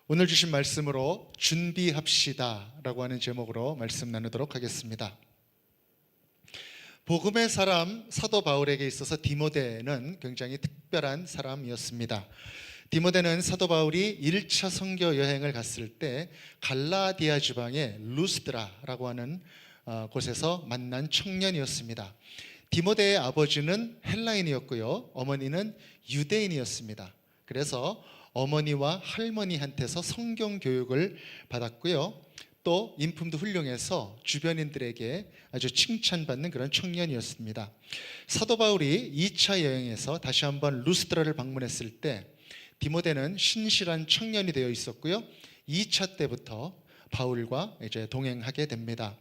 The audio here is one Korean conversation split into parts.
오늘 주신 말씀으로 준비합시다 라고 하는 제목으로 말씀 나누도록 하겠습니다. 복음의 사람 사도 바울에게 있어서 디모데는 굉장히 특별한 사람이었습니다. 디모데는 사도 바울이 1차 선교 여행을 갔을 때 갈라디아 지방의 루스드라라고 하는 곳에서 만난 청년이었습니다. 디모데의 아버지는 헬라인이었고요, 어머니는 유대인이었습니다. 그래서 어머니와 할머니한테서 성경 교육을 받았고요, 또 인품도 훌륭해서 주변인들에게 아주 칭찬받는 그런 청년이었습니다. 사도 바울이 2차 여행에서 다시 한번 루스드라를 방문했을 때 디모데는 신실한 청년이 되어 있었고요, 2차 때부터 바울과 이제 동행하게 됩니다.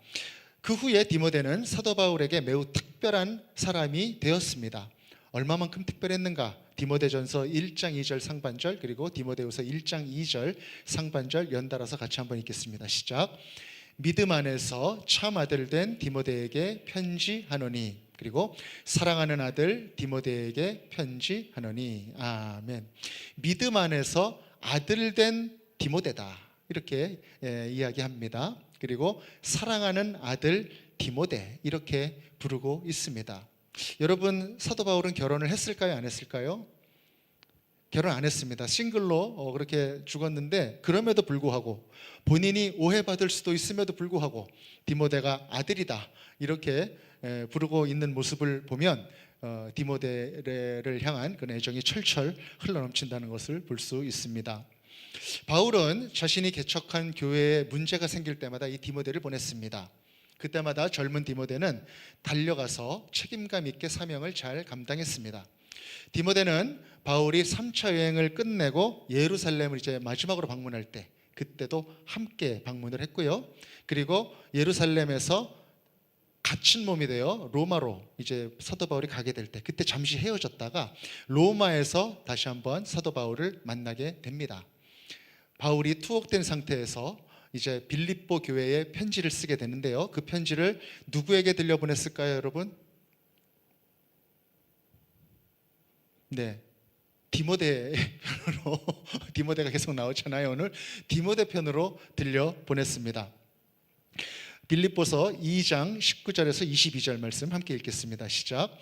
그 후에 디모데는 사도 바울에게 매우 특별한 사람이 되었습니다. 얼마만큼 특별했는가? 디모데전서 1장 2절 상반절, 그리고 디모데후서 1장 2절 상반절 연달아서 같이 한번 읽겠습니다. 시작. 믿음 안에서 참 아들 된 디모데에게 편지하노니, 그리고 사랑하는 아들 디모데에게 편지하노니. 아멘. 믿음 안에서 아들 된 디모데다, 이렇게 이야기합니다. 그리고 사랑하는 아들 디모데, 이렇게 부르고 있습니다. 여러분, 사도 바울은 결혼을 했을까요? 안 했을까요? 결혼 안 했습니다. 싱글로 그렇게 죽었는데, 그럼에도 불구하고 본인이 오해받을 수도 있음에도 불구하고 디모데가 아들이다, 이렇게 부르고 있는 모습을 보면 디모데를 향한 그 애정이 철철 흘러넘친다는 것을 볼 수 있습니다. 바울은 자신이 개척한 교회에 문제가 생길 때마다 이 디모데를 보냈습니다. 그때마다 젊은 디모데는 달려가서 책임감 있게 사명을 잘 감당했습니다. 디모데는 바울이 3차 여행을 끝내고 예루살렘을 이제 마지막으로 방문할 때, 그때도 함께 방문을 했고요, 그리고 예루살렘에서 갇힌 몸이 되어 로마로 이제 사도 바울이 가게 될 때, 그때 잠시 헤어졌다가 로마에서 다시 한번 사도 바울을 만나게 됩니다. 바울이 투옥된 상태에서 이제 빌립보 교회에 편지를 쓰게 되는데요, 그 편지를 누구에게 들려보냈을까요, 여러분? 네, 디모데 편으로 디모데가 계속 나오잖아요. 오늘 디모데 편으로 들려보냈습니다. 빌립보서 2장 19절에서 22절 말씀 함께 읽겠습니다. 시작.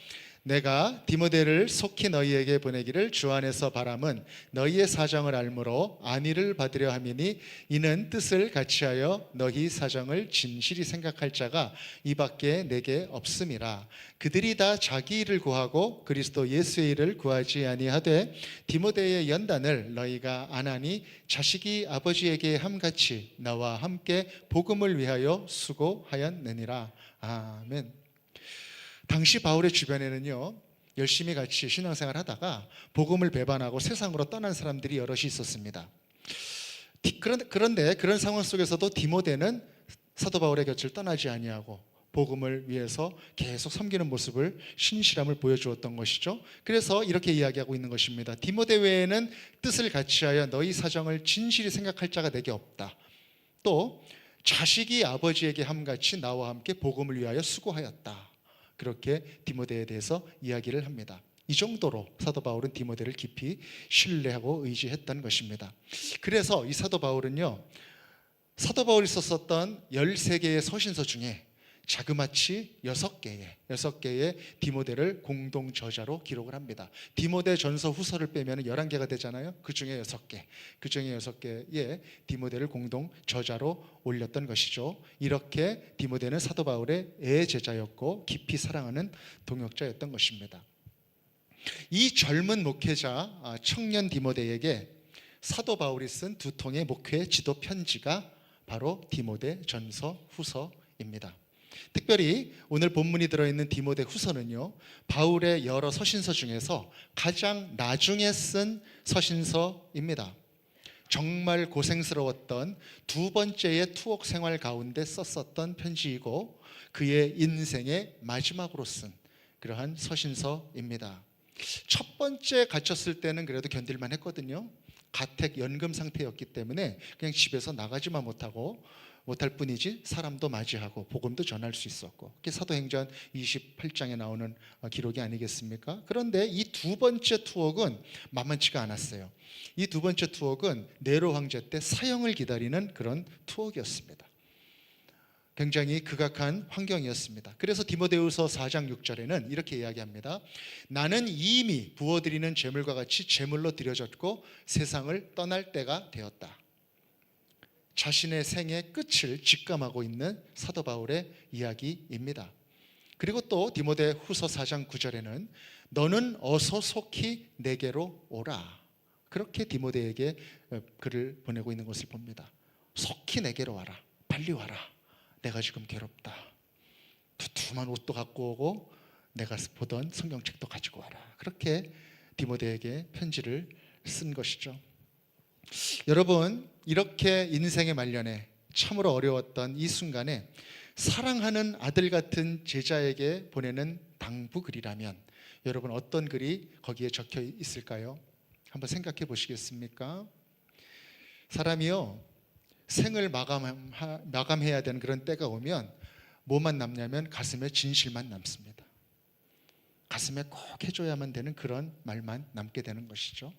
내가 디모데를 속히 너희에게 보내기를 주 안에서 바람은 너희의 사정을 알므로 안위를 받으려 함이니, 이는 뜻을 같이하여 너희 사정을 진실히 생각할 자가 이밖에 내게 없음이라. 그들이 다 자기 일을 구하고 그리스도 예수의 일을 구하지 아니하되 디모데의 연단을 너희가 안 하니 자식이 아버지에게 함같이 나와 함께 복음을 위하여 수고하였느니라. 아멘. 당시 바울의 주변에는요, 열심히 같이 신앙생활 하다가 복음을 배반하고 세상으로 떠난 사람들이 여럿이 있었습니다. 그런데 그런 상황 속에서도 디모데는 사도 바울의 곁을 떠나지 아니하고 복음을 위해서 계속 섬기는 모습을, 신실함을 보여주었던 것이죠. 그래서 이렇게 이야기하고 있는 것입니다. 디모데 외에는 뜻을 같이하여 너희 사정을 진실히 생각할 자가 내게 없다. 또 자식이 아버지에게 함같이 나와 함께 복음을 위하여 수고하였다. 그렇게 디모데에 대해서 이야기를 합니다. 이 정도로 사도 바울은 디모데를 깊이 신뢰하고 의지했던 것입니다. 그래서 이 사도 바울은요, 사도 바울이 썼었던 13개의 서신서 중에 자그마치 6개의 디모데를 공동 저자로 기록을 합니다. 디모데 전서 후서를 빼면 11개가 되잖아요. 그 중에 6개의 디모데를 공동 저자로 올렸던 것이죠. 이렇게 디모데는 사도 바울의 애제자였고 깊이 사랑하는 동역자였던 것입니다. 이 젊은 목회자 청년 디모데에게 사도 바울이 쓴 2통의 목회 지도 편지가 바로 디모데 전서 후서입니다. 특별히 오늘 본문이 들어있는 디모데 후서는요, 바울의 여러 서신서 중에서 가장 나중에 쓴 서신서입니다. 정말 고생스러웠던 두 번째의 투옥 생활 가운데 썼었던 편지이고, 그의 인생의 마지막으로 쓴 그러한 서신서입니다. 첫 번째 갇혔을 때는 그래도 견딜만 했거든요. 가택 연금 상태였기 때문에 그냥 집에서 나가지만 못하고 못할 뿐이지 사람도 맞이하고 복음도 전할 수 있었고, 그게 사도행전 28장에 나오는 기록이 아니겠습니까? 그런데 이 두 번째 투옥은 만만치가 않았어요. 이 두 번째 투옥은 네로 황제 때 사형을 기다리는 그런 투옥이었습니다. 굉장히 극악한 환경이었습니다. 그래서 디모데후서 4장 6절에는 이렇게 이야기합니다. 나는 이미 부어드리는 제물과 같이 제물로 드려졌고 세상을 떠날 때가 되었다. 자신의 생의 끝을 직감하고 있는 사도 바울의 이야기입니다. 그리고 또 디모데후서 4장 9절에는 너는 어서 속히 내게로 오라. 그렇게 디모데에게 글을 보내고 있는 것을 봅니다. 속히 내게로 와라. 빨리 와라. 내가 지금 괴롭다. 두툼한 옷도 갖고 오고 내가 보던 성경책도 가지고 와라. 그렇게 디모데에게 편지를 쓴 것이죠. 여러분, 이렇게 인생의 말년에 참으로 어려웠던 이 순간에 사랑하는 아들 같은 제자에게 보내는 당부글이라면 여러분 어떤 글이 거기에 적혀 있을까요? 한번 생각해 보시겠습니까? 사람이요, 생을 마감해야 되는 그런 때가 오면 뭐만 남냐면 가슴에 진실만 남습니다. 가슴에 꼭 해줘야만 되는 그런 말만 남게 되는 것이죠.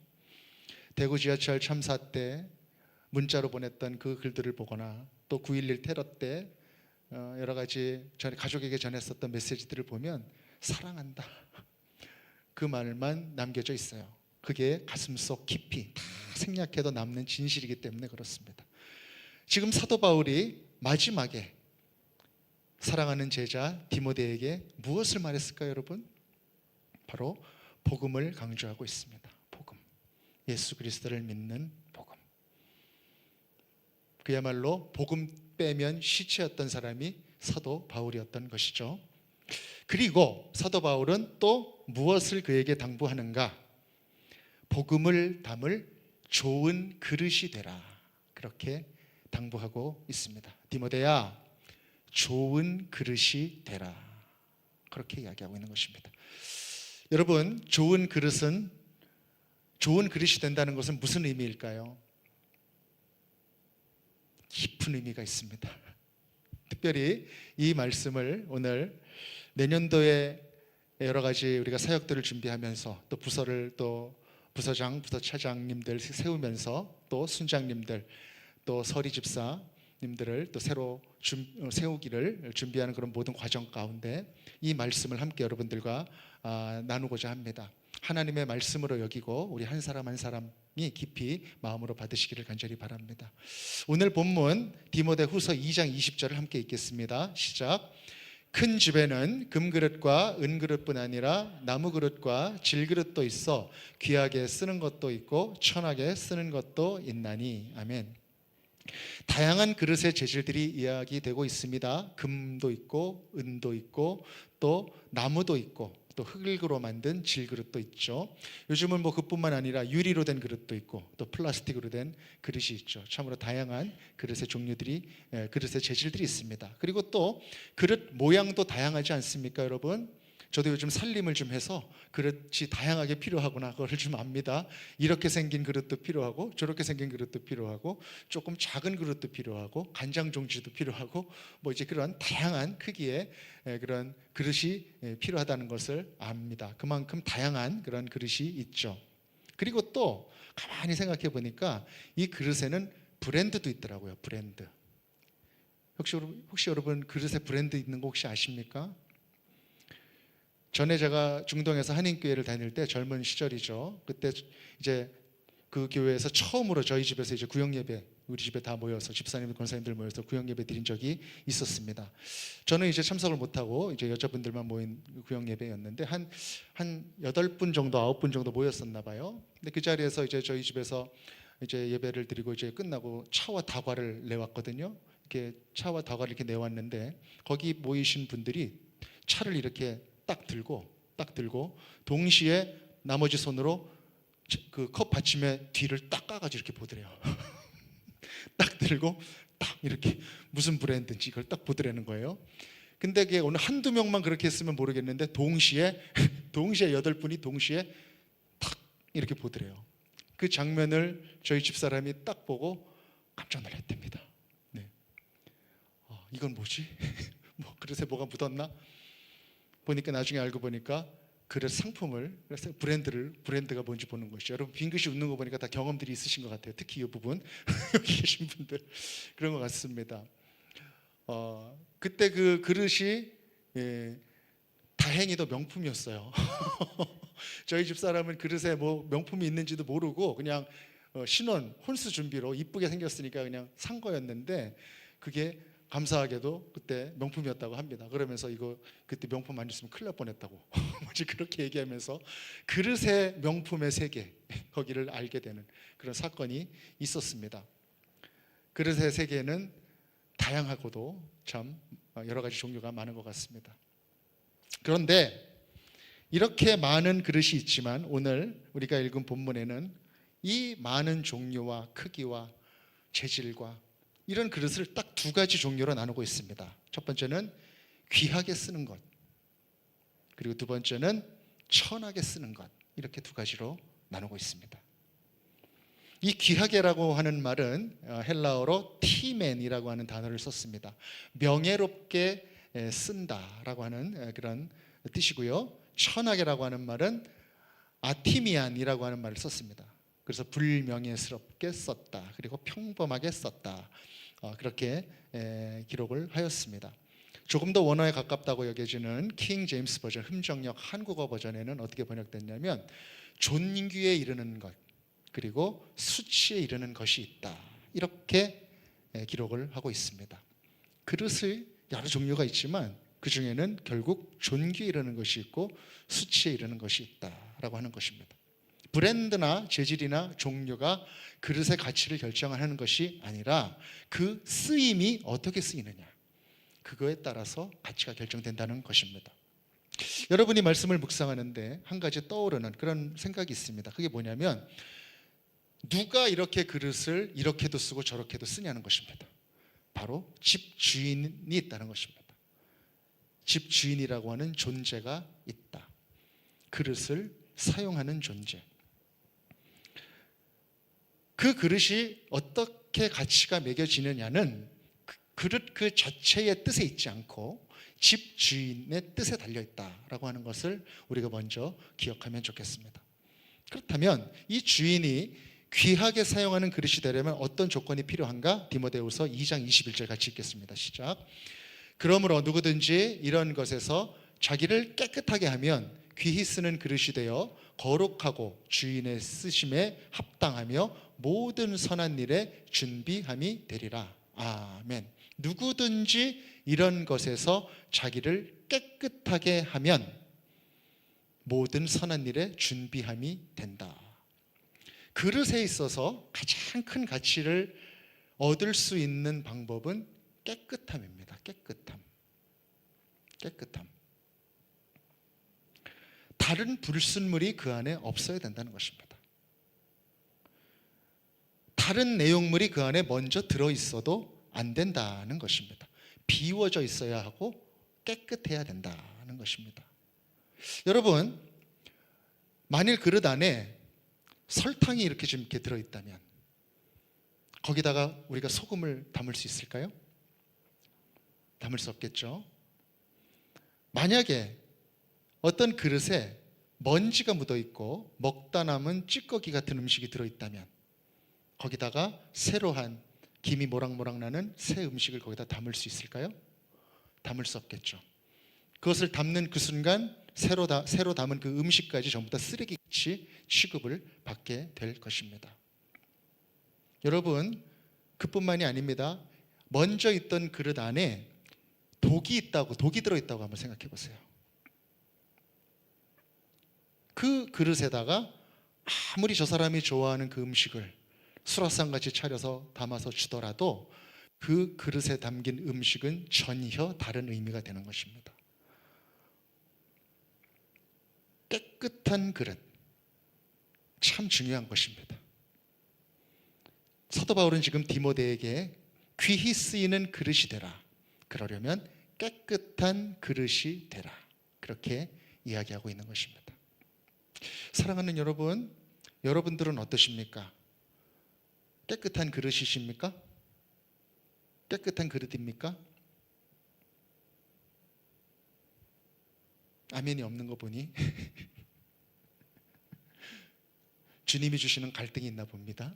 대구 지하철 참사 때 문자로 보냈던 그 글들을 보거나 또 9.11 테러 때 여러 가지 가족에게 전했었던 메시지들을 보면 사랑한다, 그 말만 남겨져 있어요. 그게 가슴속 깊이 다 생략해도 남는 진실이기 때문에 그렇습니다. 지금 사도 바울이 마지막에 사랑하는 제자 디모데에게 무엇을 말했을까요, 여러분? 바로 복음을 강조하고 있습니다. 복음, 예수 그리스도를 믿는 복음. 그야말로 복음 빼면 시체였던 사람이 사도 바울이었던 것이죠. 그리고 사도 바울은 또 무엇을 그에게 당부하는가? 복음을 담을 좋은 그릇이 되라. 그렇게 당부하고 있습니다. 디모데야, 좋은 그릇이 되라. 그렇게 이야기하고 있는 것입니다. 여러분, 좋은 그릇이 된다는 것은 무슨 의미일까요? 깊은 의미가 있습니다. 특별히 이 말씀을 오늘 내년도에 여러 가지 우리가 사역들을 준비하면서 또 부서를 또 부서장, 부서차장님들 세우면서 또 순장님들 또 서리 집사님들을 또 새로 세우기를 준비하는 그런 모든 과정 가운데 이 말씀을 함께 여러분들과 나누고자 합니다. 하나님의 말씀으로 여기고 우리 한 사람 한 사람이 깊이 마음으로 받으시기를 간절히 바랍니다. 오늘 본문 디모데후서 2장 20절을 함께 읽겠습니다. 시작. 큰 집에는 금그릇과 은그릇뿐 아니라 나무그릇과 질그릇도 있어 귀하게 쓰는 것도 있고 천하게 쓰는 것도 있나니. 아멘. 다양한 그릇의 재질들이 이야기되고 있습니다. 금도 있고 은도 있고 또 나무도 있고 또 흙으로 만든 질그릇도 있죠. 요즘은 뭐 그뿐만 아니라 유리로 된 그릇도 있고 또 플라스틱으로 된 그릇이 있죠. 참으로 다양한 그릇의 종류들이, 그릇의 재질들이 있습니다. 그리고 또 그릇 모양도 다양하지 않습니까, 여러분? 저도 요즘 살림을 좀 해서 그릇이 다양하게 필요하구나 그걸 좀 압니다. 이렇게 생긴 그릇도 필요하고 저렇게 생긴 그릇도 필요하고 조금 작은 그릇도 필요하고 간장 종지도 필요하고 뭐 이제 그런 다양한 크기의 그런 그릇이 필요하다는 것을 압니다. 그만큼 다양한 그런 그릇이 있죠. 그리고 또 가만히 생각해 보니까 이 그릇에는 브랜드도 있더라고요. 브랜드. 혹시 여러분 그릇에 브랜드 있는 거 혹시 아십니까? 전에 제가 중동에서 한인교회를 다닐 때 젊은 시절이죠. 그때 이제 그 교회에서 처음으로 저희 집에서 이제 구역예배, 우리 집에 다 모여서 집사님들, 권사님들 모여서 구역예배 드린 적이 있었습니다. 저는 이제 참석을 못하고 이제 여자분들만 모인 구역예배였는데 한 8분 정도, 9분 정도 모였었나 봐요. 근데 그 자리에서 이제 저희 집에서 이제 예배를 드리고 이제 끝나고 차와 다과를 내왔거든요. 이렇게 차와 다과를 이렇게 내왔는데 거기 모이신 분들이 차를 이렇게 딱 들고 동시에 나머지 손으로 그 컵 받침의 뒤를 딱 까가지고 이렇게 보더래요. 딱 들고 딱 이렇게 무슨 브랜드인지 이걸 딱 보더라는 거예요. 근데 그게 오늘 한두 명만 그렇게 했으면 모르겠는데 동시에 8분이 동시에 탁 이렇게 보더래요. 그 장면을 저희 집사람이 딱 보고 깜짝 놀랐답니다. 네. 이건 뭐지? 뭐 그릇에 뭐가 묻었나? 보니까 나중에 알고 보니까 그릇 상품을, 그래서 브랜드가 뭔지 보는 것이죠. 여러분 빙긋이 웃는 거 보니까 다 경험들이 있으신 것 같아요. 특히 이 부분 여기 계신 분들 그런 것 같습니다. 그때 그 그릇이 다행히도 명품이었어요. 저희 집 사람은 그릇에 뭐 명품이 있는지도 모르고 그냥 신혼 혼수 준비로 이쁘게 생겼으니까 그냥 산 거였는데 그게 감사하게도 그때 명품이었다고 합니다. 그러면서 이거 그때 명품 안 줬으면 큰일 날 뻔했다고 뭐지 그렇게 얘기하면서 그릇의 명품의 세계 거기를 알게 되는 그런 사건이 있었습니다. 그릇의 세계는 다양하고도 참 여러 가지 종류가 많은 것 같습니다. 그런데 이렇게 많은 그릇이 있지만 오늘 우리가 읽은 본문에는 이 많은 종류와 크기와 재질과 이런 그릇을 딱 두 가지 종류로 나누고 있습니다. 첫 번째는 귀하게 쓰는 것, 그리고 두 번째는 천하게 쓰는 것, 이렇게 두 가지로 나누고 있습니다. 이 귀하게라고 하는 말은 헬라어로 티멘이라고 하는 단어를 썼습니다. 명예롭게 쓴다라고 하는 그런 뜻이고요. 천하게라고 하는 말은 아티미안이라고 하는 말을 썼습니다. 그래서 불명예스럽게 썼다, 그리고 평범하게 썼다, 그렇게 기록을 하였습니다. 조금 더 원어에 가깝다고 여겨지는 킹 제임스 버전 흠정역 한국어 버전에는 어떻게 번역됐냐면 존귀에 이르는 것 그리고 수치에 이르는 것이 있다, 이렇게 기록을 하고 있습니다. 그릇을 여러 종류가 있지만 그 중에는 결국 존귀에 이르는 것이 있고 수치에 이르는 것이 있다라고 하는 것입니다. 브랜드나 재질이나 종류가 그릇의 가치를 결정하는 것이 아니라 그 쓰임이 어떻게 쓰이느냐, 그거에 따라서 가치가 결정된다는 것입니다. 여러분이 말씀을 묵상하는데 한 가지 떠오르는 그런 생각이 있습니다. 그게 뭐냐면 누가 이렇게 그릇을 이렇게도 쓰고 저렇게도 쓰냐는 것입니다. 바로 집주인이 있다는 것입니다. 집주인이라고 하는 존재가 있다. 그릇을 사용하는 존재. 그 그릇이 어떻게 가치가 매겨지느냐는 그릇 그 자체의 뜻에 있지 않고 집주인의 뜻에 달려있다라고 하는 것을 우리가 먼저 기억하면 좋겠습니다. 그렇다면 이 주인이 귀하게 사용하는 그릇이 되려면 어떤 조건이 필요한가? 디모데후서 2장 21절 같이 읽겠습니다. 시작. 그러므로 누구든지 이런 것에서 자기를 깨끗하게 하면 귀히 쓰는 그릇이 되어 거룩하고 주인의 쓰심에 합당하며 모든 선한 일에 준비함이 되리라. 아멘. 누구든지 이런 것에서 자기를 깨끗하게 하면 모든 선한 일에 준비함이 된다. 그릇에 있어서 가장 큰 가치를 얻을 수 있는 방법은 깨끗함입니다. 깨끗함. 다른 불순물이 그 안에 없어야 된다는 것입니다. 다른 내용물이 그 안에 먼저 들어있어도 안 된다는 것입니다. 비워져 있어야 하고 깨끗해야 된다는 것입니다. 여러분, 만일 그릇 안에 설탕이 이렇게 좀 이렇게 들어있다면 거기다가 우리가 소금을 담을 수 있을까요? 담을 수 없겠죠. 만약에 어떤 그릇에 먼지가 묻어있고 먹다 남은 찌꺼기 같은 음식이 들어있다면 거기다가 새로 한 김이 모락모락 나는 새 음식을 거기다 담을 수 있을까요? 담을 수 없겠죠. 그것을 담는 그 순간 새로 담은 그 음식까지 전부 다 쓰레기같이 취급을 받게 될 것입니다. 여러분, 그뿐만이 아닙니다. 먼저 있던 그릇 안에 독이 들어있다고 한번 생각해 보세요. 그 그릇에다가 아무리 저 사람이 좋아하는 그 음식을 수라상같이 차려서 담아서 주더라도 그 그릇에 담긴 음식은 전혀 다른 의미가 되는 것입니다. 깨끗한 그릇, 참 중요한 것입니다. 사도 바울은 지금 디모데에게 귀히 쓰이는 그릇이 되라, 그러려면 깨끗한 그릇이 되라, 그렇게 이야기하고 있는 것입니다. 사랑하는 여러분, 여러분들은 어떠십니까? 깨끗한 그릇이십니까? 깨끗한 그릇입니까? 아멘이 없는 거 보니 주님이 주시는 갈등이 있나 봅니다.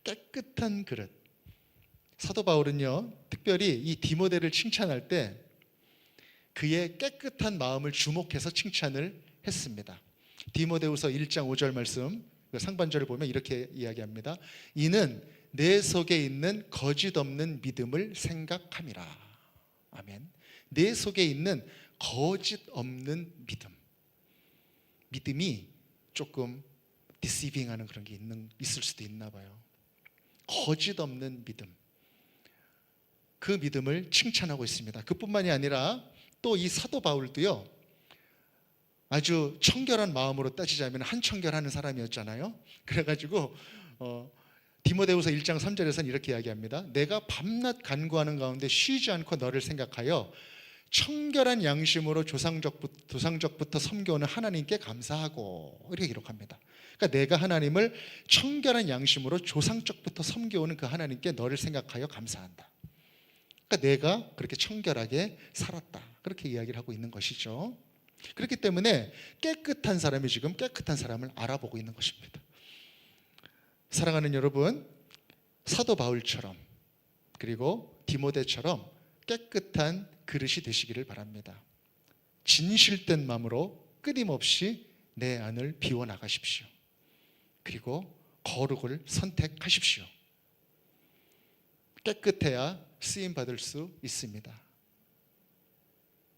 깨끗한 그릇. 사도 바울은요, 특별히 이 디모데를 칭찬할 때 그의 깨끗한 마음을 주목해서 칭찬을 했습니다. 디모데후서 1장 5절 말씀 상반절을 보면 이렇게 이야기합니다. 이는 내 속에 있는 거짓 없는 믿음을 생각함이라. 아멘. 내 속에 있는 거짓 없는 믿음. 믿음이 조금 디시빙하는 그런 게 있을 수도 있나 봐요. 거짓 없는 믿음. 그 믿음을 칭찬하고 있습니다. 그뿐만이 아니라 또 이 사도 바울도요, 아주 청결한 마음으로 따지자면 한청결하는 사람이었잖아요. 그래가지고 디모데후서 1장 3절에서는 이렇게 이야기합니다. 내가 밤낮 간구하는 가운데 쉬지 않고 너를 생각하여 청결한 양심으로 조상적부터 섬겨오는 하나님께 감사하고, 이렇게 기록합니다. 그러니까 내가 하나님을 청결한 양심으로 조상적부터 섬겨오는 그 하나님께 너를 생각하여 감사한다. 그러니까 내가 그렇게 청결하게 살았다, 그렇게 이야기를 하고 있는 것이죠. 그렇기 때문에 깨끗한 사람이 지금 깨끗한 사람을 알아보고 있는 것입니다. 사랑하는 여러분, 사도 바울처럼 그리고 디모데처럼 깨끗한 그릇이 되시기를 바랍니다. 진실된 마음으로 끊임없이 내 안을 비워나가십시오. 그리고 거룩을 선택하십시오. 깨끗해야 쓰임받을 수 있습니다.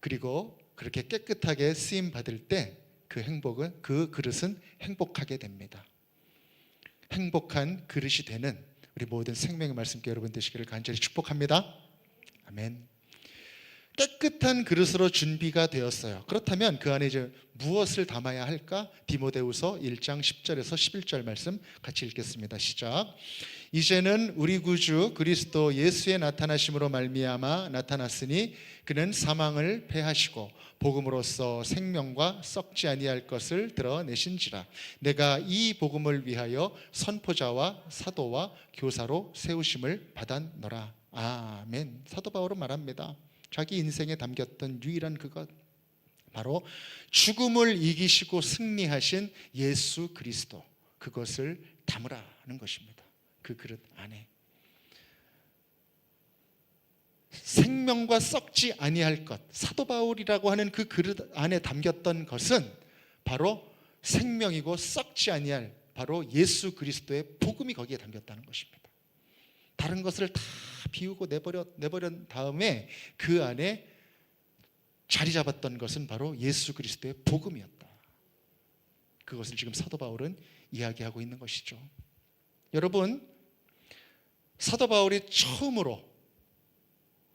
그리고 그렇게 깨끗하게 쓰임받을 때 그 그릇은 행복하게 됩니다. 행복한 그릇이 되는 우리 모든 생명의 말씀께 여러분 되시기를 간절히 축복합니다. 아멘. 깨끗한 그릇으로 준비가 되었어요. 그렇다면 그 안에 이제 무엇을 담아야 할까? 디모데후서 1장 10절에서 11절 말씀 같이 읽겠습니다. 시작. 이제는 우리 구주 그리스도 예수의 나타나심으로 말미암아 나타났으니 그는 사망을 패하시고 복음으로써 생명과 썩지 아니할 것을 드러내신지라. 내가 이 복음을 위하여 선포자와 사도와 교사로 세우심을 받았노라. 아멘. 사도 바울은 말합니다. 자기 인생에 담겼던 유일한 그것, 바로 죽음을 이기시고 승리하신 예수 그리스도, 그것을 담으라는 것입니다. 그 그릇 안에 생명과 썩지 아니할 것, 사도 바울이라고 하는 그 그릇 안에 담겼던 것은 바로 생명이고 썩지 아니할 바로 예수 그리스도의 복음이 거기에 담겼다는 것입니다. 다른 것을 다 비우고 내버린 다음에 그 안에 자리 잡았던 것은 바로 예수 그리스도의 복음이었다. 그것을 지금 사도 바울은 이야기하고 있는 것이죠. 여러분, 사도 바울이 처음으로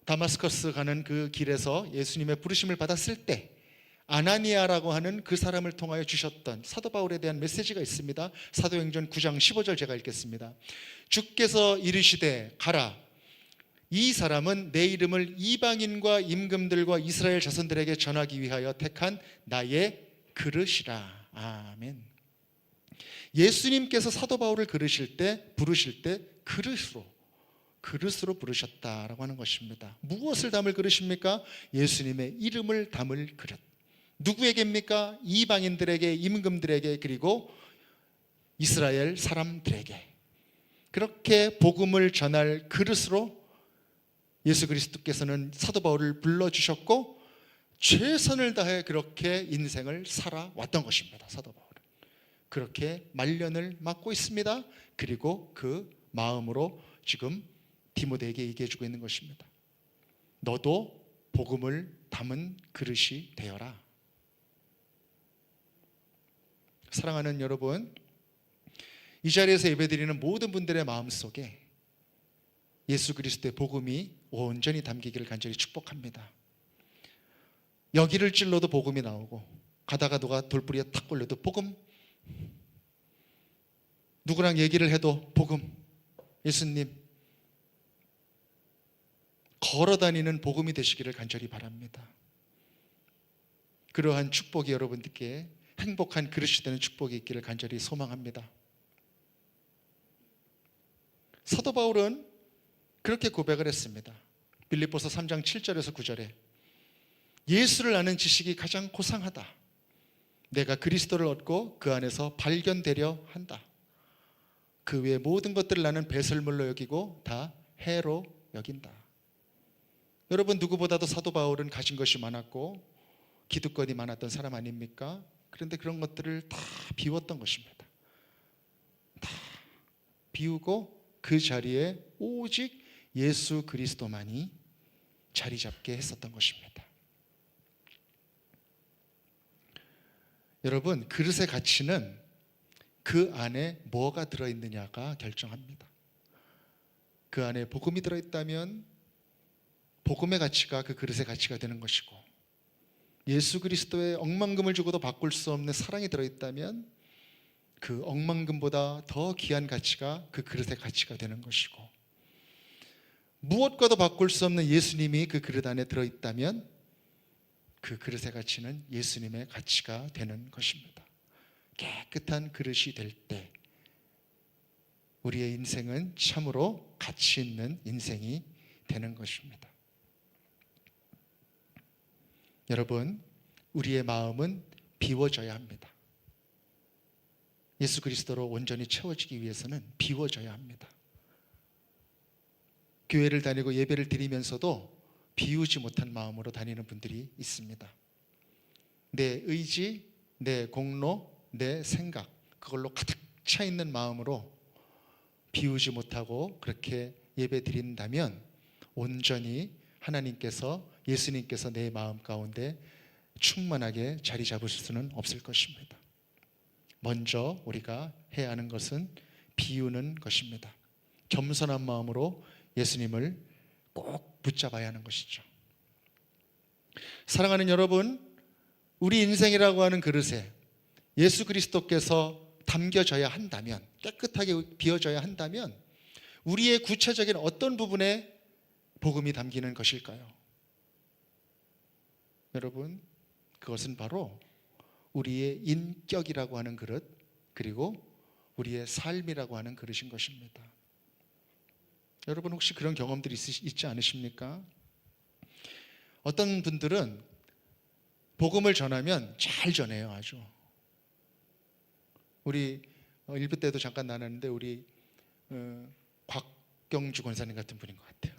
다마스커스 가는 그 길에서 예수님의 부르심을 받았을 때 아나니아라고 하는 그 사람을 통하여 주셨던 사도 바울에 대한 메시지가 있습니다. 사도행전 9장 15절 제가 읽겠습니다. 주께서 이르시되 가라. 이 사람은 내 이름을 이방인과 임금들과 이스라엘 자손들에게 전하기 위하여 택한 나의 그릇이라. 아멘. 예수님께서 사도 바울을 부르실 때 그릇으로 부르셨다라고 하는 것입니다. 무엇을 담을 그릇입니까? 예수님의 이름을 담을 그릇. 누구에게입니까? 이방인들에게, 임금들에게, 그리고 이스라엘 사람들에게. 그렇게 복음을 전할 그릇으로 예수 그리스도께서는 사도 바울을 불러주셨고 최선을 다해 그렇게 인생을 살아왔던 것입니다. 사도 바울은 그렇게 말년을 맞고 있습니다. 그리고 그 마음으로 지금 디모데에게 얘기해주고 있는 것입니다. 너도 복음을 담은 그릇이 되어라. 사랑하는 여러분, 이 자리에서 예배드리는 모든 분들의 마음속에 예수 그리스도의 복음이 온전히 담기기를 간절히 축복합니다. 여기를 찔러도 복음이 나오고, 가다가 누가 돌부리에 탁 걸려도 복음, 누구랑 얘기를 해도 복음, 예수님, 걸어다니는 복음이 되시기를 간절히 바랍니다. 그러한 축복이 여러분들께 행복한 그릇이 되는 축복이 있기를 간절히 소망합니다. 사도 바울은 그렇게 고백을 했습니다. 빌립보서 3장 7절에서 9절에 예수를 아는 지식이 가장 고상하다. 내가 그리스도를 얻고 그 안에서 발견되려 한다. 그 외의 모든 것들을 나는 배설물로 여기고 다 해로 여긴다. 여러분, 누구보다도 사도 바울은 가진 것이 많았고 기득권이 많았던 사람 아닙니까? 그런데 그런 것들을 다 비웠던 것입니다. 다 비우고 그 자리에 오직 예수 그리스도만이 자리 잡게 했었던 것입니다. 여러분, 그릇의 가치는 그 안에 뭐가 들어있느냐가 결정합니다. 그 안에 복음이 들어있다면 복음의 가치가 그 그릇의 가치가 되는 것이고, 예수 그리스도의 억만금을 주고도 바꿀 수 없는 사랑이 들어있다면 그 억만금보다 더 귀한 가치가 그 그릇의 가치가 되는 것이고, 무엇과도 바꿀 수 없는 예수님이 그 그릇 안에 들어있다면 그 그릇의 가치는 예수님의 가치가 되는 것입니다. 깨끗한 그릇이 될 때 우리의 인생은 참으로 가치 있는 인생이 되는 것입니다. 여러분, 우리의 마음은 비워져야 합니다. 예수 그리스도로 온전히 채워지기 위해서는 비워져야 합니다. 교회를 다니고 예배를 드리면서도 비우지 못한 마음으로 다니는 분들이 있습니다. 내 의지, 내 공로, 내 생각, 그걸로 가득 차 있는 마음으로 비우지 못하고 그렇게 예배 드린다면 온전히 하나님께서, 예수님께서 내 마음 가운데 충만하게 자리 잡으실 수는 없을 것입니다. 먼저 우리가 해야 하는 것은 비우는 것입니다. 겸손한 마음으로 예수님을 꼭 붙잡아야 하는 것이죠. 사랑하는 여러분, 우리 인생이라고 하는 그릇에 예수 그리스도께서 담겨져야 한다면, 깨끗하게 비워져야 한다면 우리의 구체적인 어떤 부분에 복음이 담기는 것일까요? 여러분, 그것은 바로 우리의 인격이라고 하는 그릇, 그리고 우리의 삶이라고 하는 그릇인 것입니다. 여러분, 혹시 그런 경험들이 있지 않으십니까? 어떤 분들은 복음을 전하면 잘 전해요. 아주. 우리 일부 때도 잠깐 나눴는데 우리 곽경주 권사님 같은 분인 것 같아요.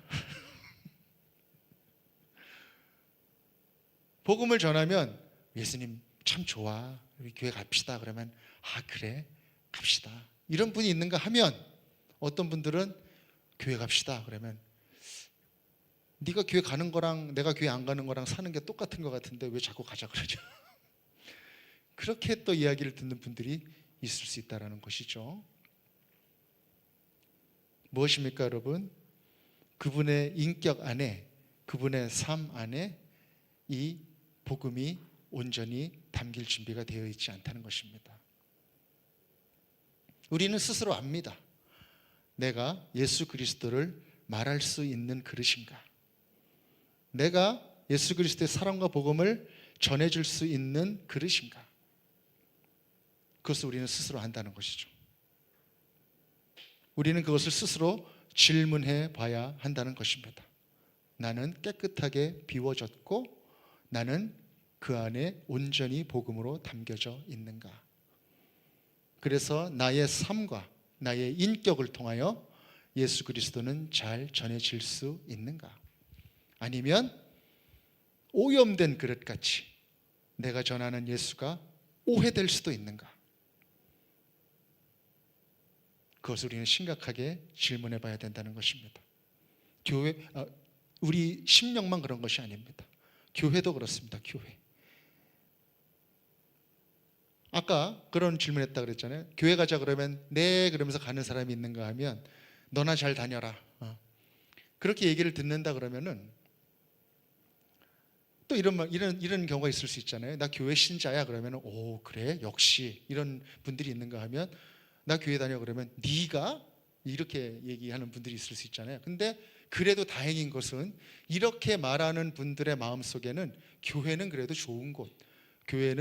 복음을 전하면 예수님 참 좋아, 우리 교회 갑시다 그러면 아 그래 갑시다, 이런 분이 있는가 하면, 어떤 분들은 교회 갑시다 그러면 네가 교회 가는 거랑 내가 교회 안 가는 거랑 사는 게 똑같은 것 같은데 왜 자꾸 가자 그러죠? 그렇게 또 이야기를 듣는 분들이 있을 수 있다는 것이죠. 무엇입니까 여러분? 그분의 인격 안에, 그분의 삶 안에 이 복음이 온전히 담길 준비가 되어 있지 않다는 것입니다. 우리는 스스로 압니다. 내가 예수 그리스도를 말할 수 있는 그릇인가? 내가 예수 그리스도의 사랑과 복음을 전해줄 수 있는 그릇인가? 그것을 우리는 스스로 안다는 것이죠. 우리는 그것을 스스로 질문해 봐야 한다는 것입니다. 나는 깨끗하게 비워졌고 나는 그 안에 온전히 복음으로 담겨져 있는가? 그래서 나의 삶과 나의 인격을 통하여 예수 그리스도는 잘 전해질 수 있는가? 아니면 오염된 그릇같이 내가 전하는 예수가 오해될 수도 있는가? 그것을 우리는 심각하게 질문해 봐야 된다는 것입니다. 우리 심령만 그런 것이 아닙니다. 교회도 그렇습니다. 교회. 아까 그런 질문했다 그랬잖아요. 교회 가자 그러면 네 그러면서 가는 사람이 있는가 하면 너나 잘 다녀라. 그렇게 얘기를 듣는다 그러면은 또 이런 경우가 있을 수 있잖아요. 나 교회 신자야 그러면은 오 그래 역시, 이런 분들이 있는가 하면 나 교회 다녀 그러면 네가, 이렇게 얘기하는 분들이 있을 수 있잖아요. 근데 그래도 다행인 것은 이렇게 말하는 분들의 마음속에는 교회는 그래도 좋은 곳, 교회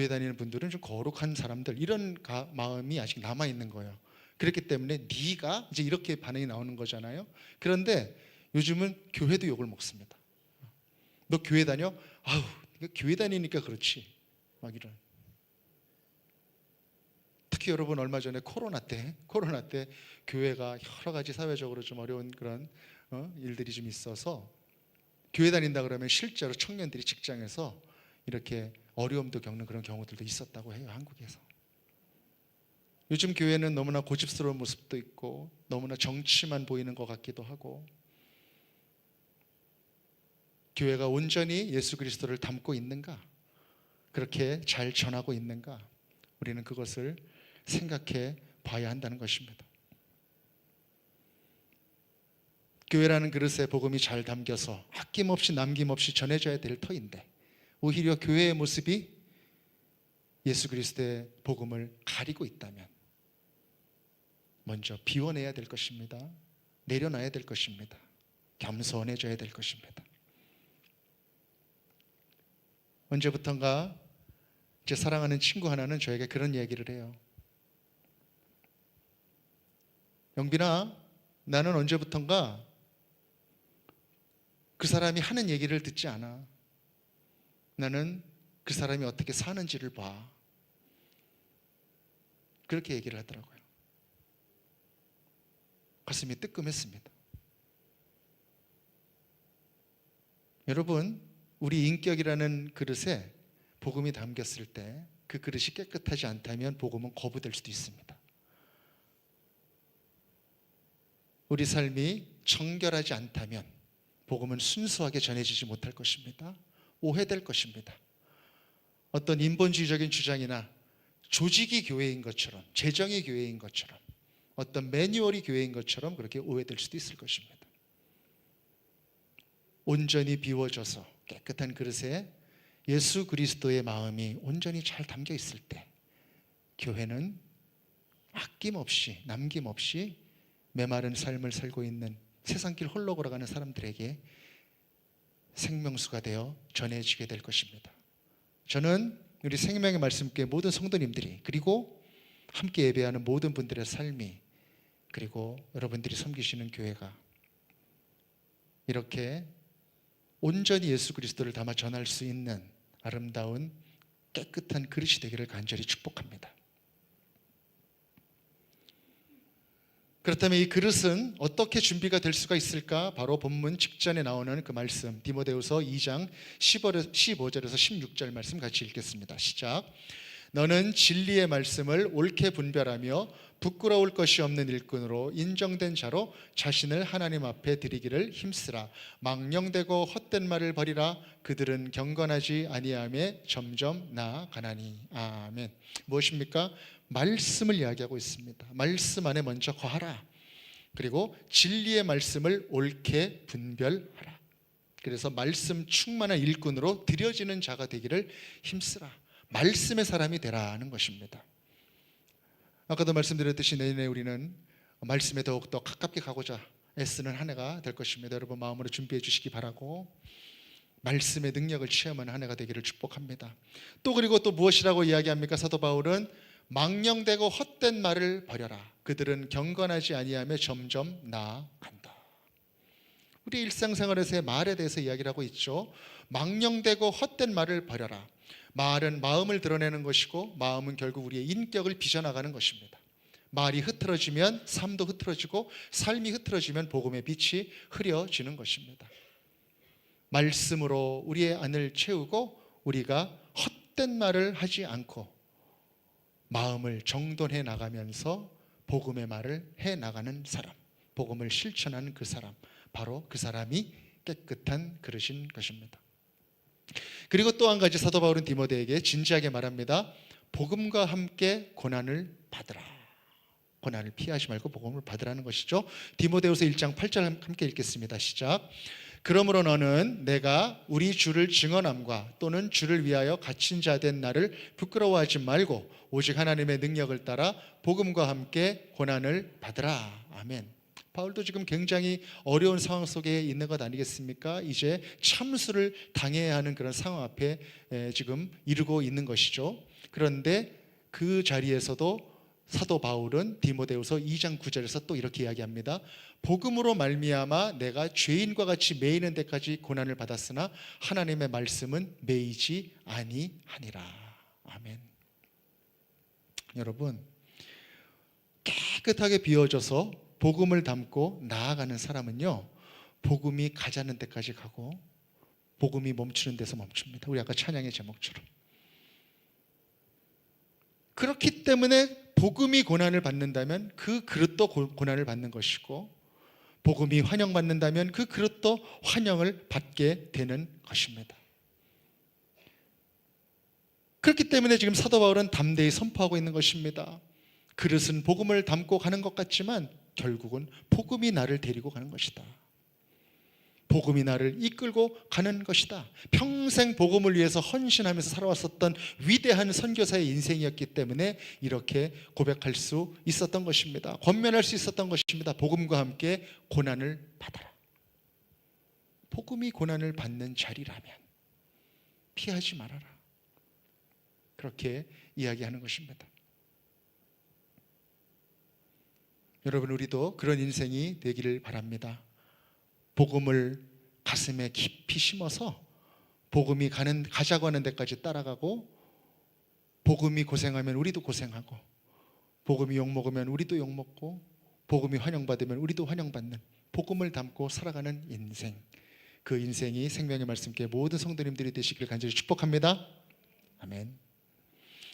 다니는 분들은 좀 거룩한 사람들, 이런 마음이 아직 남아 있는 거예요. 그렇기 때문에 네가, 이제 이렇게 반응이 나오는 거잖아요. 그런데 요즘은 교회도 욕을 먹습니다. 너 교회 다녀? 아우, 교회 다니니까 그렇지. 막 이런. 특히 여러분 얼마 전에 코로나 때 교회가 여러 가지 사회적으로 좀 어려운 그런 일들이 좀 있어서 교회 다닌다 그러면 실제로 청년들이 직장에서 이렇게 어려움도 겪는 그런 경우들도 있었다고 해요, 한국에서. 요즘 교회는 너무나 고집스러운 모습도 있고 너무나 정치만 보이는 것 같기도 하고, 교회가 온전히 예수 그리스도를 담고 있는가, 그렇게 잘 전하고 있는가, 우리는 그것을 생각해 봐야 한다는 것입니다. 교회라는 그릇에 복음이 잘 담겨서 아낌없이 남김없이 전해져야 될 터인데, 오히려 교회의 모습이 예수 그리스도의 복음을 가리고 있다면 먼저 비워내야 될 것입니다. 내려놔야 될 것입니다. 겸손해져야 될 것입니다. 언제부턴가 제 사랑하는 친구 하나는 저에게 그런 얘기를 해요. 영빈아, 나는 언제부턴가 그 사람이 하는 얘기를 듣지 않아. 나는 그 사람이 어떻게 사는지를 봐. 그렇게 얘기를 하더라고요. 가슴이 뜨끔했습니다. 여러분, 우리 인격이라는 그릇에 복음이 담겼을 때 그 그릇이 깨끗하지 않다면 복음은 거부될 수도 있습니다. 우리 삶이 정결하지 않다면 복음은 순수하게 전해지지 못할 것입니다. 오해될 것입니다. 어떤 인본주의적인 주장이나 조직이 교회인 것처럼, 재정이 교회인 것처럼, 어떤 매뉴얼이 교회인 것처럼 그렇게 오해될 수도 있을 것입니다. 온전히 비워져서 깨끗한 그릇에 예수 그리스도의 마음이 온전히 잘 담겨 있을 때 교회는 아낌없이 남김없이 메마른 삶을 살고 있는 세상길 홀로 걸어가는 사람들에게 생명수가 되어 전해지게 될 것입니다. 저는 우리 생명의 말씀교회 모든 성도님들이, 그리고 함께 예배하는 모든 분들의 삶이, 그리고 여러분들이 섬기시는 교회가 이렇게 온전히 예수 그리스도를 담아 전할 수 있는 아름다운 깨끗한 그릇이 되기를 간절히 축복합니다. 그렇다면 이 그릇은 어떻게 준비가 될 수가 있을까? 바로 본문 직전에 나오는 그 말씀, 디모데후서 2장 15절에서 16절 말씀 같이 읽겠습니다. 시작. 너는 진리의 말씀을 옳게 분별하며 부끄러울 것이 없는 일꾼으로 인정된 자로 자신을 하나님 앞에 드리기를 힘쓰라. 망령되고 헛된 말을 버리라. 그들은 경건하지 아니하며 점점 나아가나니. 아멘. 무엇입니까? 말씀을 이야기하고 있습니다. 말씀 안에 먼저 거하라. 그리고 진리의 말씀을 옳게 분별하라. 그래서 말씀 충만한 일꾼으로 드려지는 자가 되기를 힘쓰라. 말씀의 사람이 되라는 것입니다. 아까도 말씀드렸듯이 내년에 우리는 말씀에 더욱더 가깝게 가고자 애쓰는 한 해가 될 것입니다. 여러분 마음으로 준비해 주시기 바라고, 말씀의 능력을 체험하는 한 해가 되기를 축복합니다. 또 그리고 또 무엇이라고 이야기합니까? 사도 바울은 망령되고 헛된 말을 버려라. 그들은 경건하지 아니하며 점점 나아간다. 우리 일상생활에서의 말에 대해서 이야기를 하고 있죠. 망령되고 헛된 말을 버려라. 말은 마음을 드러내는 것이고 마음은 결국 우리의 인격을 빚어나가는 것입니다. 말이 흐트러지면 삶도 흐트러지고 삶이 흐트러지면 복음의 빛이 흐려지는 것입니다. 말씀으로 우리의 안을 채우고 우리가 헛된 말을 하지 않고 마음을 정돈해 나가면서 복음의 말을 해 나가는 사람, 복음을 실천하는 그 사람, 바로 그 사람이 깨끗한 그릇인 것입니다. 그리고 또 한 가지 사도 바울은 디모데에게 진지하게 말합니다. 복음과 함께 고난을 받으라. 고난을 피하지 말고 복음을 받으라는 것이죠. 디모데후서 1장 8절 함께 읽겠습니다. 시작. 그러므로 너는 내가 우리 주를 증언함과 또는 주를 위하여 갇힌 자 된 나를 부끄러워하지 말고 오직 하나님의 능력을 따라 복음과 함께 고난을 받으라. 아멘. 바울도 지금 굉장히 어려운 상황 속에 있는 것 아니겠습니까? 이제 참수를 당해야 하는 그런 상황 앞에 지금 이르고 있는 것이죠. 그런데 그 자리에서도 사도 바울은 디모데후서 2장 9절에서 또 이렇게 이야기합니다. 복음으로 말미암아 내가 죄인과 같이 매이는 데까지 고난을 받았으나 하나님의 말씀은 매이지 아니하니라. 아멘. 여러분, 깨끗하게 비워져서 복음을 담고 나아가는 사람은요, 복음이 가자는 데까지 가고 복음이 멈추는 데서 멈춥니다. 우리 아까 찬양의 제목처럼. 그렇기 때문에 복음이 고난을 받는다면 그 그릇도 고난을 받는 것이고, 복음이 환영받는다면 그 그릇도 환영을 받게 되는 것입니다. 그렇기 때문에 지금 사도 바울은 담대히 선포하고 있는 것입니다. 그릇은 복음을 담고 가는 것 같지만 결국은 복음이 나를 데리고 가는 것이다. 복음이 나를 이끌고 가는 것이다. 평생 복음을 위해서 헌신하면서 살아왔었던 위대한 선교사의 인생이었기 때문에 이렇게 고백할 수 있었던 것입니다. 권면할 수 있었던 것입니다. 복음과 함께 고난을 받아라. 복음이 고난을 받는 자리라면 피하지 말아라. 그렇게 이야기하는 것입니다. 여러분, 우리도 그런 인생이 되기를 바랍니다. 복음을 가슴에 깊이 심어서 복음이 가자고 하는 데까지 따라가고, 복음이 고생하면 우리도 고생하고, 복음이 욕먹으면 우리도 욕먹고, 복음이 환영받으면 우리도 환영받는 복음을 담고 살아가는 인생, 그 인생이 생명의 말씀께 모든 성도님들이 되시길 간절히 축복합니다. 아멘.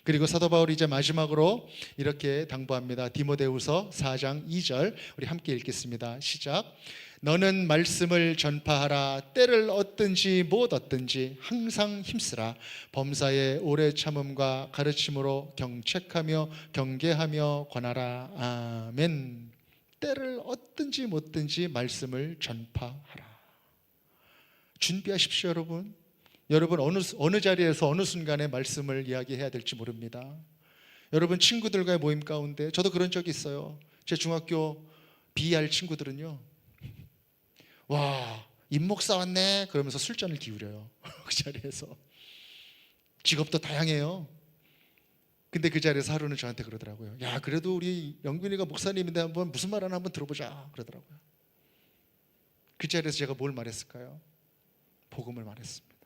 그리고 사도 바울이 이제 마지막으로 이렇게 당부합니다. 디모데후서 4장 2절 우리 함께 읽겠습니다. 시작. 너는 말씀을 전파하라. 때를 얻든지 못 얻든지 항상 힘쓰라. 범사에 오래 참음과 가르침으로 경책하며 경계하며 권하라. 아멘. 때를 얻든지 못 얻든지 말씀을 전파하라. 준비하십시오, 여러분. 여러분, 어느 자리에서 어느 순간에 말씀을 이야기해야 될지 모릅니다. 여러분, 친구들과의 모임 가운데 저도 그런 적이 있어요. 제 중학교 BR 친구들은요, 와, 임목사 왔네 그러면서 술잔을 기울여요. 그 자리에서. 직업도 다양해요. 근데 그 자리에서 하루는 저한테 그러더라고요. 야, 그래도 우리 영균이가 목사님인데 한번 무슨 말 하나 한번 들어보자 그러더라고요. 그 자리에서 제가 뭘 말했을까요? 복음을 말했습니다.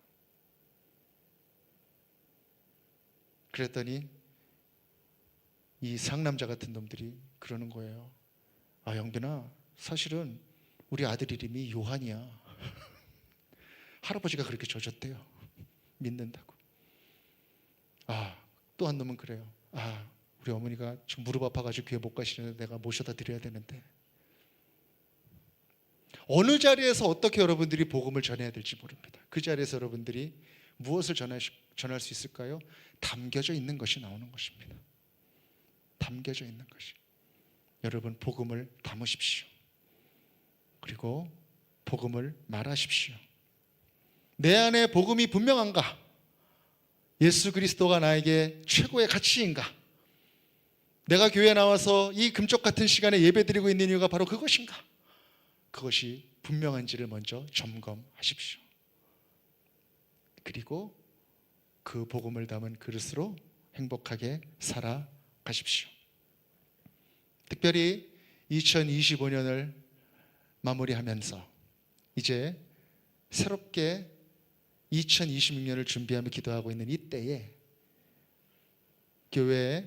그랬더니 이 상남자 같은 놈들이 그러는 거예요. 아, 영균아, 사실은 우리 아들 이름이 요한이야. 할아버지가 그렇게 줘줬대요. 믿는다고. 아, 또 한 놈은 그래요. 아, 우리 어머니가 지금 무릎 아파가지고 교회 못 가시는데 내가 모셔다 드려야 되는데. 어느 자리에서 어떻게 여러분들이 복음을 전해야 될지 모릅니다. 그 자리에서 여러분들이 무엇을 전할 수 있을까요? 담겨져 있는 것이 나오는 것입니다. 담겨져 있는 것이. 여러분, 복음을 담으십시오. 그리고 복음을 말하십시오. 내 안에 복음이 분명한가? 예수 그리스도가 나에게 최고의 가치인가? 내가 교회에 나와서 이 금쪽 같은 시간에 예배드리고 있는 이유가 바로 그것인가? 그것이 분명한지를 먼저 점검하십시오. 그리고 그 복음을 담은 그릇으로 행복하게 살아가십시오. 특별히 2025년을 마무리하면서 이제 새롭게 2026년을 준비하며 기도하고 있는 이때에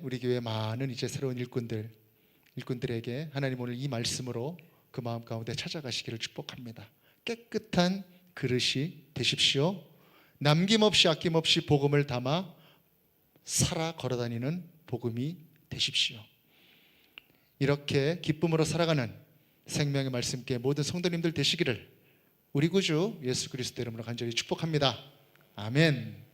우리 교회 많은 이제 새로운 일꾼들에게 하나님 오늘 이 말씀으로 그 마음 가운데 찾아가시기를 축복합니다. 깨끗한 그릇이 되십시오. 남김없이 아낌없이 복음을 담아 살아 걸어다니는 복음이 되십시오. 이렇게 기쁨으로 살아가는 생명의 말씀께 모든 성도님들 되시기를 우리 구주 예수 그리스도 이름으로 간절히 축복합니다. 아멘.